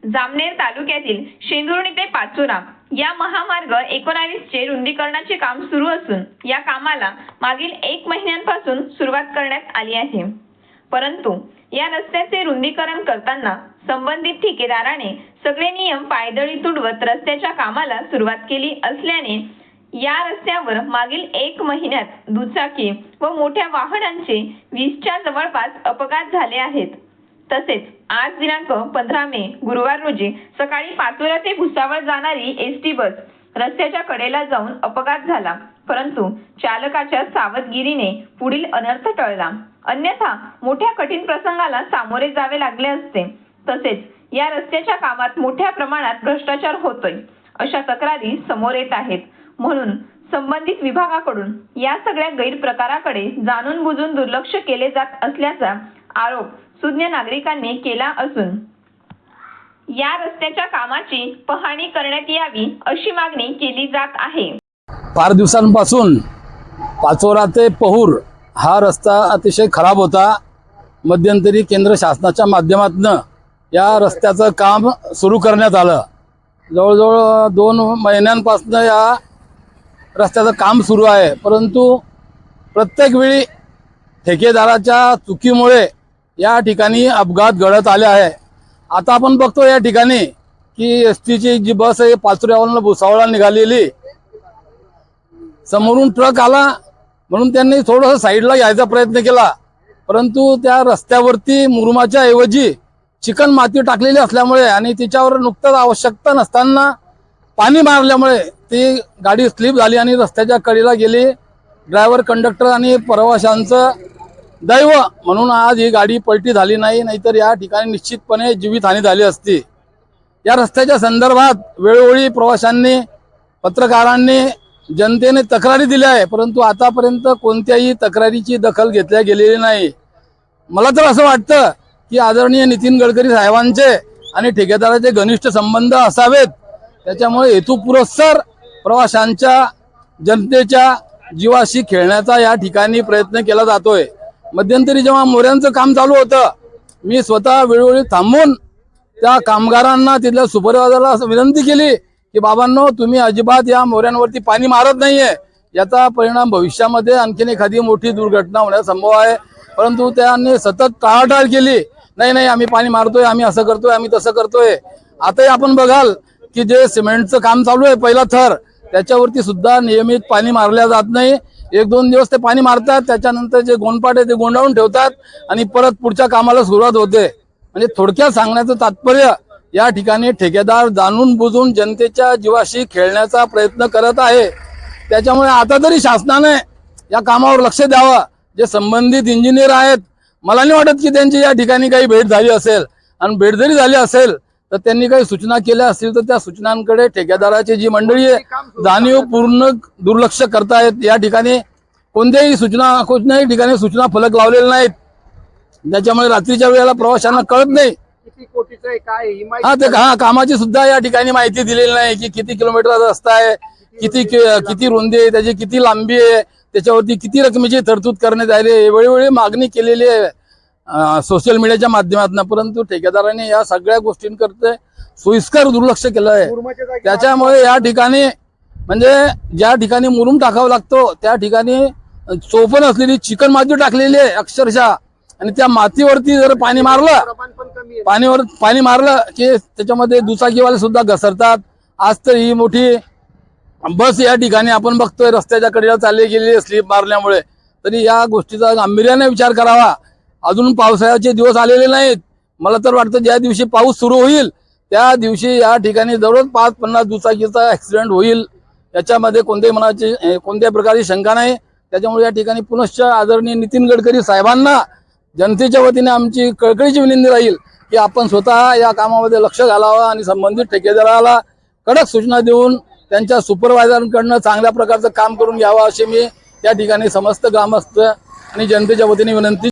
जामनेर तालुक्यातील शेंदुर्णी ते पाचोरा या महामार्ग 19 चे रुंदीकरणाचे काम सुरू असून या कामाला मागील 1 महिन्यांपासून सुरुवात करण्यात आली आहे। परंतु या रस्त्याचे रुंदीकरण करताना संबंधित ठेकेदाराने सगळे नियम पायदळी तुडवत रस्त्याच्या कामाला सुरुवात केली असल्याने या रस्त्यावर मागील 1 महिन्यात दुचाकी व मोठ्या वाहनांचे 20च्या जवळपास अपघात झाले आहेत। तसेच आज दिनांक 15 मे गुरुवार रोजी सकाळी पाचोरा ते भुसावळ जाणारी एसटी बस रस्त्याच्या कडेला जाऊन अपघात झाला, परंतु चालकाच्या सावधगिरीने पुढील अनर्थ टळला, अन्यथा मोठ्या कठीण प्रसंगाला सामोरे जावे लागले असते। तसेच या रस्त्याच्या कामात मोठ्या प्रमाणात भ्रष्टाचार होतोय अशा तक्रारी समोर येत आहेत। म्हणून संबंधित विभागाकडून या सगळ्या गैरप्रकाराकडे जाणून बुजून दुर्लक्ष केले जात असल्याचा आरोप सुज्ञ नागरिकांनी केला असून या रस्त्याच्या कामाची पाहणी करण्यात यावी अशी मागणी केली जात आहे। फार दिवसांपासून पाचोरा ते पहूर हा रस्ता अतिशय खराब होता। मध्यंतरी केंद्र शासनाच्या माध्यमातून या रस्त्याचं काम सुरू करण्यात आलं। जवळजवळ 2 महिन्यांपासून या रस्त्याचं काम सुरू आहे, परंतु प्रत्येक वेळी ठेकेदाराच्या चुकीमुळे या ठिकाणी अपघात घडत आले आहे। आता आपण बघतो या ठिकाणी की एसटीची जी बस आहे पाचोऱ्यावरून भुसावळला निघालेली, समोरून ट्रक आला म्हणून त्यांनी थोडंसं साईडला यायचा प्रयत्न केला, परंतु त्या रस्त्यावरती मुरुमाच्या ऐवजी चिकन माती टाकलेली असल्यामुळे आणि तिच्यावर नुकताच आवश्यकता नसताना पाणी मारल्यामुळे ती गाडी स्लिप झाली आणि रस्त्याच्या कडेला गेली। ड्रायव्हर, कंडक्टर आणि प्रवाशांचं दैव म्हणून आज ही गाडी पलटी झाली नाही, नाहीतर या ठिकाणी निश्चितपणे जीवितहानी झाली असती। या रस्त्याच्या संदर्भात वेळोवेळी प्रवाशांनी, पत्रकारांनी, जनतेने तक्रारी दिल्या आहे, परंतु आतापर्यंत कोणत्याही तक्रारीची दखल घेतल्या गेलेली नाही। मला तर असं वाटतं की आदरणीय नितीन गडकरी साहेबांचे आणि ठेकेदाराचे घनिष्ठ संबंध असावेत, त्याच्यामुळे हेतुपुरस्सर प्रवाशांच्या, जनतेच्या जीवाशी खेळण्याचा या ठिकाणी प्रयत्न केला जातोय। मध्यंतरी जेव्हा मोऱ्यांचं काम चालू होतं, मी स्वतः वेळोवेळी थांबून त्या कामगारांना, तिथल्या सुपरवायझरला विनंती केली की बाबांनो, तुम्ही अजिबात या मोऱ्यांवरती पाणी मारत नाहीये, याचा परिणाम भविष्यामध्ये आणखीन एखादी मोठी दुर्घटना होण्याचा संभव आहे। परंतु त्यांनी सतत टाळाटाळ केली, नाही आम्ही पाणी मारतोय, आम्ही असं करतोय, आम्ही तसं करतोय। आताही आपण बघाल की जे सिमेंटचं काम चालू आहे पहिला थर, त्याच्यावरती सुद्धा नियमित पाणी मारल्या जात नाही। 1-2 दिवस ते पाणी मारतात, त्याच्यानंतर जे गोंडपाट आहे ते गोंडाळून ठेवतात आणि परत पुढच्या कामाला सुरुवात होते। म्हणजे थोडक्यात सांगण्याचं तात्पर्य, या ठिकाणी ठेकेदार जाणून बुजून जनतेच्या जीवाशी खेळण्याचा प्रयत्न करत आहे। त्याच्यामुळे आता तरी शासनाने या कामावर लक्ष द्यावं। जे संबंधित इंजिनियर आहेत, मला नाही वाटत की त्यांची या ठिकाणी काही भेट झाली असेल, आणि भेट जरी झाली असेल तर त्यांनी काही सूचना केल्या असतील तर त्या सूचनांकडे ठेकेदाराची जी मंडळी आहे जाणीवपूर्ण दुर्लक्ष करतायत। या ठिकाणी कोणत्याही ठिकाणी सूचना फलक लावलेले नाहीत, त्याच्यामुळे रात्रीच्या वेळेला प्रवाशांना कळत नाही किती कोटीचं आहे काय कामाची सुद्धा या ठिकाणी माहिती दिलेली नाही की किती किलोमीटरचा रस्ता आहे, किती रुंदी आहे, त्याची किती लांबी आहे, त्याच्यावरती किती रकमेची तरतूद करण्यात आली आहे। वेळोवेळी मागणी केलेली आहे सोशल मीडियाच्या माध्यमातून, परंतु ठेकेदाराने या सगळ्या गोष्टींकडे सोयीस्कर दुर्लक्ष केलं आहे। त्याच्यामुळे या ठिकाणी म्हणजे ज्या ठिकाणी मुरुम टाकावा लागतो त्या ठिकाणी चोपण असलेली चिकन माती टाकलेली आहे अक्षरशः, आणि त्या मातीवरती जर पाणी मारलं की त्याच्यामध्ये दुचाकीवाले सुद्धा घसरतात। आज तर ही मोठी बस या ठिकाणी आपण बघतोय रस्त्याच्या कडेला चालली गेलेली स्लिप मारल्यामुळे, तरी या गोष्टीचा गांभीर्याने विचार करावा। अजून पावसाळ्याचे दिवस आलेले नाहीत, मला तर वाटतं ज्या दिवशी पाऊस सुरू होईल त्या दिवशी या ठिकाणी जवळच 5-50 दुचाकीचा ऍक्सिडेंट होईल, याच्यामध्ये कोणत्याही प्रकारची शंका नाही। त्याच्यामुळे या ठिकाणी पुनश्च आदरणीय नितीन गडकरी साहेबांना जनतेच्या वतीने आमची कळकळीची विनंती राहील की आपण स्वतः या कामामध्ये लक्ष घालावं आणि संबंधित ठेकेदाराला कडक सूचना देऊन त्यांच्या सुपरवायझरकडनं चांगल्या प्रकारचं काम करून घ्यावं, अशी मी या ठिकाणी समस्त ग्रामस्थ आणि जनतेच्या वतीने विनंती